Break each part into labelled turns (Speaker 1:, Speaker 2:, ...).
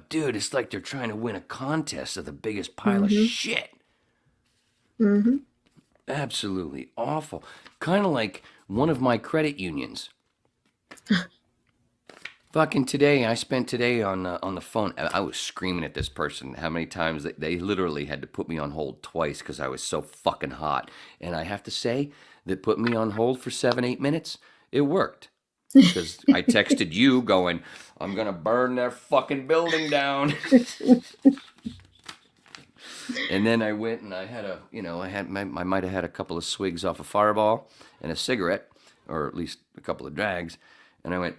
Speaker 1: dude, it's like they're trying to win a contest of the biggest pile of
Speaker 2: Mm-hmm.
Speaker 1: shit.
Speaker 2: Mm-hmm.
Speaker 1: Absolutely awful. Kind of like one of my credit unions. Fucking today, I spent today on the phone. I was screaming at this person. How many times they literally had to put me on hold twice because I was so fucking hot. And I have to say that put me on hold for 7, 8 minutes. It worked because I texted you going, "I'm gonna burn their fucking building down." And then I went and I had I might have had a couple of swigs off a Fireball and a cigarette, or at least a couple of drags, and I went,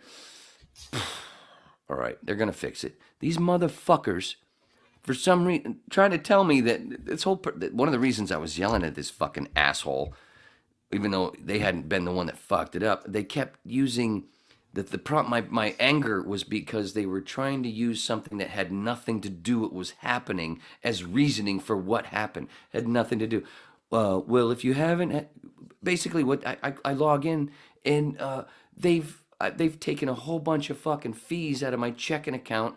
Speaker 1: all right, they're gonna fix it. These motherfuckers, for some reason, trying to tell me that one of the reasons I was yelling at this fucking asshole, even though they hadn't been the one that fucked it up, they kept using the problem. My anger was because they were trying to use something that had nothing to do with what was happening as reasoning for what happened. Had nothing to do. Well, if you haven't, basically what I log in and they've taken a whole bunch of fucking fees out of my checking account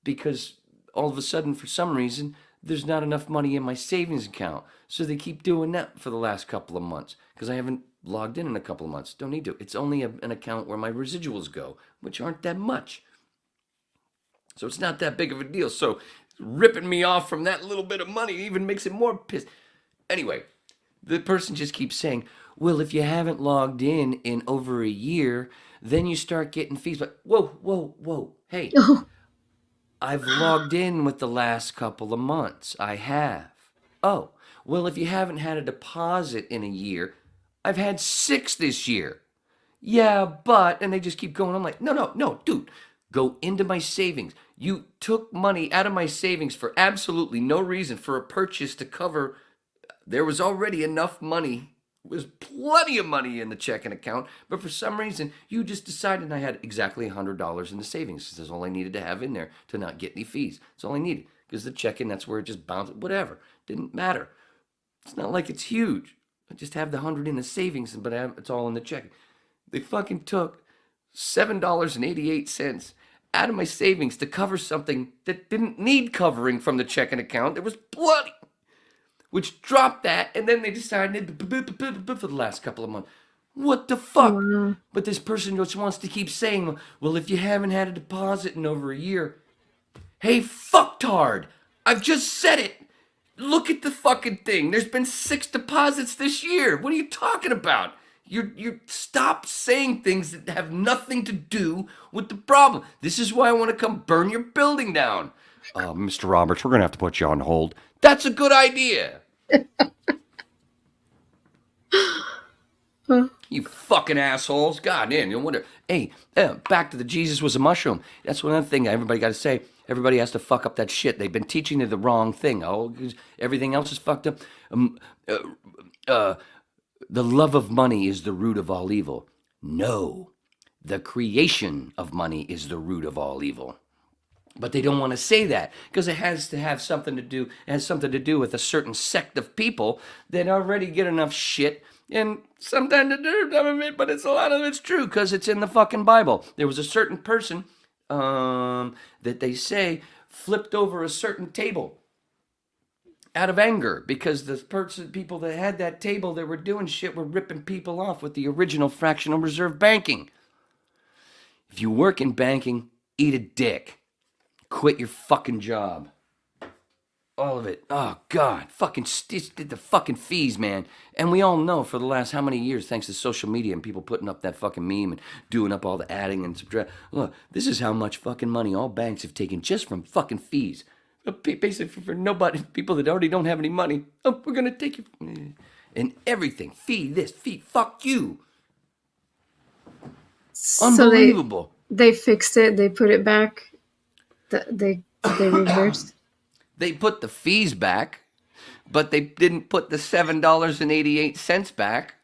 Speaker 1: because all of a sudden, for some reason, there's not enough money in my savings account. So they keep doing that for the last couple of months because I haven't logged in a couple of months. Don't need to. It's only an account where my residuals go, which aren't that much. So it's not that big of a deal. So ripping me off from that little bit of money even makes it more pissed. Anyway, the person just keeps saying, well, if you haven't logged in over a year, then you start getting fees. But whoa, whoa, whoa. Hey,
Speaker 2: Oh.
Speaker 1: I've logged in with the last couple of months. I have. Oh, well, if you haven't had a deposit in a year, I've had 6 this year. Yeah, but, and they just keep going. I'm like, no, no, no, dude, go into my savings. You took money out of my savings for absolutely no reason for a purchase to cover. There was already enough money. There was plenty of money in the checking account, but for some reason, you just decided I had exactly $100 in the savings. That's all I needed to have in there to not get any fees. That's all I needed because the checking, that's where it just bounced. Whatever, didn't matter. It's not like it's huge. I just have the 100 in the savings, but it's all in the checking. They fucking took $7.88 out of my savings to cover something that didn't need covering from the checking account. There was plenty, which dropped that, and then they decided for the last couple of months. What the fuck?
Speaker 2: Wow.
Speaker 1: But this person just wants to keep saying, well, if you haven't had a deposit in over a year, hey, fucktard, I've just said it. Look at the fucking thing. There's been 6 deposits this year. What are you talking about? You stop saying things that have nothing to do with the problem. This is why I want to come burn your building down. Mr. Roberts, we're gonna have to put you on hold. That's a good idea.
Speaker 2: Huh.
Speaker 1: You fucking assholes. God damn, you wonder. Hey, back to the Jesus was a mushroom. That's one other thing everybody got to say. Everybody has to fuck up that shit. They've been teaching you the wrong thing. Oh, 'cause everything else is fucked up. Um, uh, uh, the love of money is the root of all evil. No, the creation of money is the root of all evil. But they don't want to say that because it has to have something to do. It has something to do with a certain sect of people that already get enough shit, and sometimes some of it, but it's a lot of it's true because it's in the fucking Bible. There was a certain person that they say flipped over a certain table out of anger because people that had that table that were doing shit were ripping people off with the original fractional reserve banking. If you work in banking, eat a dick. Quit your fucking job. All of it. Oh, God. Fucking the fucking fees, man. And we all know for the last how many years, thanks to social media and people putting up that fucking meme and doing up all the adding and subtract. Look, this is how much fucking money all banks have taken just from fucking fees. Basically, for nobody, people that already don't have any money. Oh, we're going to take you. And everything. Fee this, fee. Fuck you.
Speaker 2: So
Speaker 1: Unbelievable.
Speaker 2: they fixed it. They put it back. They reversed.
Speaker 1: They put the fees back, but they didn't put the $7.88 back.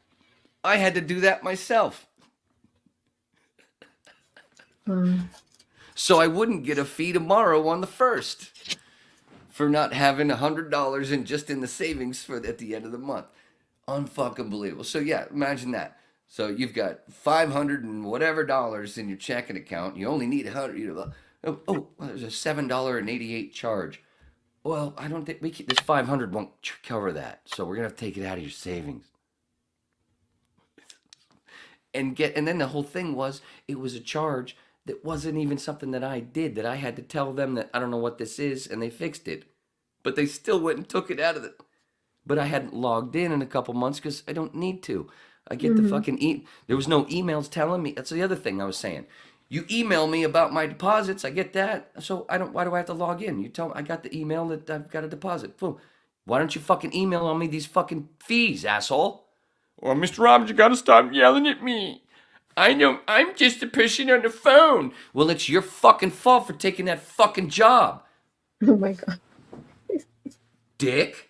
Speaker 1: I had to do that myself. So I wouldn't get a fee tomorrow on the 1st for not having $100 in the savings for at the end of the month. Unfucking believable. So yeah, imagine that. So you've got 500 and whatever dollars in your checking account. You only need 100. Oh, well, there's a $7.88 charge. Well, I don't think this 500 won't cover that. So we're gonna have to take it out of your savings. And then the whole thing was it was a charge that wasn't even something that I did, that I had to tell them that I don't know what this is, and they fixed it. But they still went and took it out of it. But I hadn't logged in a couple months because I don't need to. I get the
Speaker 2: Mm-hmm.
Speaker 1: fucking there was no emails telling me. That's the other thing I was saying. You email me about my deposits, I get that. So I don't. Why do I have to log in? You tell me I got the email that I've got a deposit. Boom. Why don't you fucking email on me these fucking fees, asshole? Well, Mr. Robbins, you gotta stop yelling at me. I know I'm just a person on the phone. Well, it's your fucking fault for taking that fucking job,
Speaker 2: Oh my god.
Speaker 1: dick.